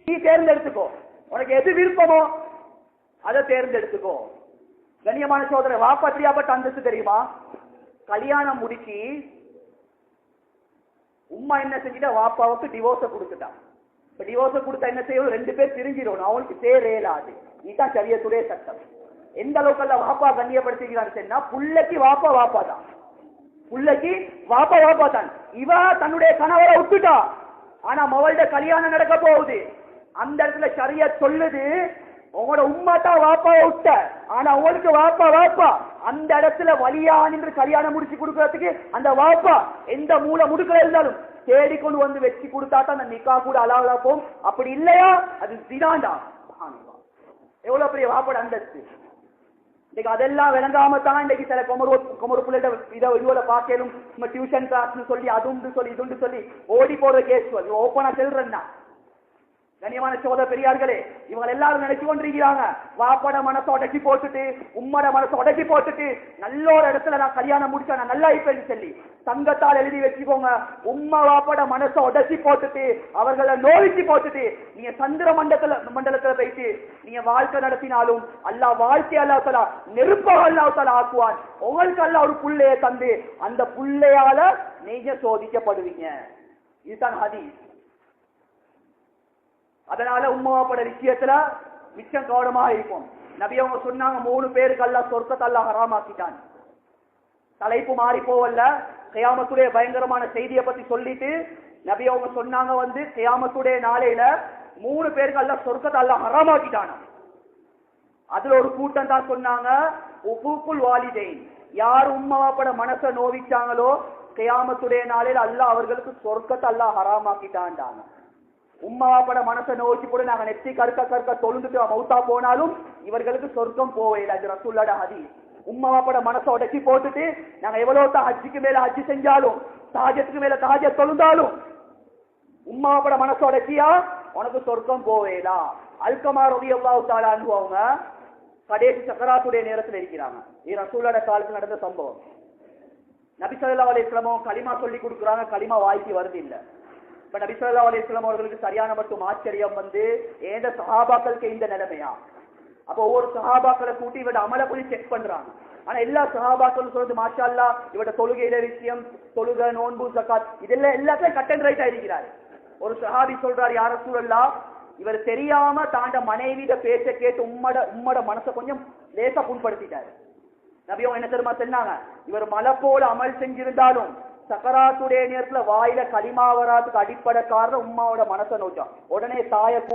நீ தேர்ந்தெடுத்துக்கோ. உனக்கு எது விருப்பமோ அதை தேர்ந்தெடுத்துக்கோ. கண்ணியமான சோதரர், வாப்பா தெரியாப்பட்ட அந்தஸ்து தெரியுமா? கல்யாணம் முடிச்சு உம்மா என்ன செஞ்சுட்டா, வாப்பாவுக்கு டிவோர்ஸ கொடுத்துட்டான். இப்ப டிவோர்ஸ கொடுத்தா என்ன செய்யணும்? 2 பேர் பிரிஞ்சிடணும். அவனுக்கு சேரேலாது. இதுதான் ஷரியத்துடைய சட்டம். எந்த அளவுக்கு வாப்பா கண்ணியப்படுத்திக்கிறான்னு சொன்னா, புள்ளைக்கு வாப்பா வாப்பா தான், புள்ளைக்கு வாப்பா வாப்பா தான். இவ தன்னுடைய கணவரை விட்டுட்டா, ஆனா மவள்ட கல்யாணம் நடக்க போகுது. அந்த இடத்துல ஷரியத் சொல்லுது, உங்களோட உம்மா தான் வாப்பாவை விட்ட, ஆனா உங்களுக்கு வாப்பா வாப்பா. அந்த இடத்துல வலியா நின்று கல்யாணம் முடிச்சு கொடுக்கறதுக்கு அந்த வாப்பா எந்த மூல முடுக்கல இருந்தாலும் தேடிக்கொண்டு வந்து வச்சு கொடுத்தா தான் அந்த நிக்கா கூட அலாவலா போகும். அப்படி இல்லையா அது சினாண்டா. எவ்வளவு பெரிய வாப்போட அந்தஸ்து. இன்னைக்கு அதெல்லாம் விளங்காம தான் இன்னைக்கு சில குமரு பிள்ளைட இதை பார்க்கலும் டியூஷன் கிளாஸ் சொல்லி அது சொல்லி இது சொல்லி ஓடி போற கேஸ் ஓப்பனா செல்றேன்னா. கண்ணியமான சோதர பெரியார்களே, இவங்க எல்லாரும் நினைச்சு கொண்டிருக்கிறாங்க, வாப்பட மனசை உடச்சி போட்டுட்டு உம்மட மனசை உடச்சி போட்டுட்டு நல்ல ஒரு இடத்துல நான் கல்யாணம் முடிச்சா நான் நல்லா இருப்பேன்னு சொல்லி தங்கத்தால் எழுதி வச்சுக்கோங்க. உம்மா வாப்பட மனசை உடச்சி போட்டுட்டு அவர்களை நோய்ச்சி போட்டுட்டு நீங்க சந்திர மண்டலத்துல போயிட்டு நீங்க வாழ்க்கை நடத்தினாலும் அல்லா வாழ்க்கை அல்லாஹ் நெருப்பாக அல்லாஹ் ஆக்குவான். உங்களுக்கு அல்ல ஒரு புள்ளைய தந்து அந்த புள்ளையால நீங்க சோதிக்கப்படுவீங்க. இதுதான் ஹதீஸ். அதனால உம்மாவாப்பட விஷயத்துல மிச்சம் கவனமாக இருக்கும். நபி அவங்க சொன்னாங்க, 3 பேருக்கு அல்லாஹ் சொர்க்கத்தை அல்லாஹ் ஹராமாக்கிட்டான். தலைப்பு மாறி போவல்ல, கியாமத்துடைய பயங்கரமான செய்தியை பத்தி சொல்லிட்டு நபி அவங்க சொன்னாங்க, கியாமத்துடைய நாளையில 3 பேருக்கு அல்லாஹ் சொர்க்கத்தை அல்லாஹ் ஹராமாக்கிட்டான். அதுல ஒரு கூட்டம் தான் சொன்னாங்க, உகூக்குல் வாலிதைன். யார் உம்மாவாப்பட மனசை நோவிச்சாங்களோ கியாமத்துடைய நாளையில அல்லாஹ் அவர்களுக்கு சொர்க்கத்தை அல்லாஹ் ஹராமாக்கிட்டான்டாங்க. உம்மாவாப்பட மனசை நோக்கி கூட நாங்க நெத்தி கற்க தொழுந்துட்டு மௌத்தா போனாலும் இவர்களுக்கு சொர்க்கம் போவையில. அது ரசூலுல்லாஹ் ஹதீஸ். உம்மாவாப்பட மனசை உடச்சி போட்டுட்டு நாங்க எவ்வளவு தான் ஹஜ்ஜுக்கு மேல ஹஜ்ஜு செஞ்சாலும் தஹஜ்ஜுக்கு மேல தஹஜ்ஜத் தொழுந்தாலும் உம்மாவாப்பட மனசை உடச்சியா உனக்கு சொர்க்கம் போவேலா. அல்கமா ரலியல்லாஹு தஆலா அன்ஹு அவங்க கடைசி சக்கராத்துடைய நேரத்தில் இருக்கிறாங்க. இது ரசூலுல்லாஹ் காலத்துல நடந்த சம்பவம். நபி ஸல்லல்லாஹு அலைஹி வஸல்லம் களிமா சொல்லி கொடுக்குறாங்க, களிமா வாய்க்கு வருது இல்ல. இப்ப நபி ஸல்லல்லாஹு அலைஹி வஸல்லம் அவர்களுக்கு சரியான மட்டும் ஆச்சரியம் ஏந்த சஹாபாக்களுக்கு இந்த நிலைமையா? அப்ப ஒவ்வொரு சஹாபாக்களை கூட்டி இவட அமல போய் செக் பண்றாங்க. ஆனா எல்லா சஹாபாக்களும் சொல்றது மாஷா அல்லாஹ், இவட தொழுகையில விஷயம், தொழுகை, நோன்பு, ஜகாத் இதெல்லாம் எல்லாத்தையும் கட் அண்ட் ரைட் ஆயிருக்கிறாரு. ஒரு சஹாபி சொல்றாரு, யா ரசூலல்லாஹ், இவர் தெரியாம தாண்ட மனைவியிட பேச்ச கேட்டு உம்மட மனசை கொஞ்சம் லேசா புண்படுத்திட்டாரு. நபியும் என்ன தெரியுமா சொன்னாங்க, இவர் மலை போல அமல் செஞ்சிருந்தாலும் சக்கராத்துடைய நேரத்துல வாயில களிமா வராதுக்கு அடிப்படை காரணம் உம்மாவோட மனசை நோச்சா. உடனே தாய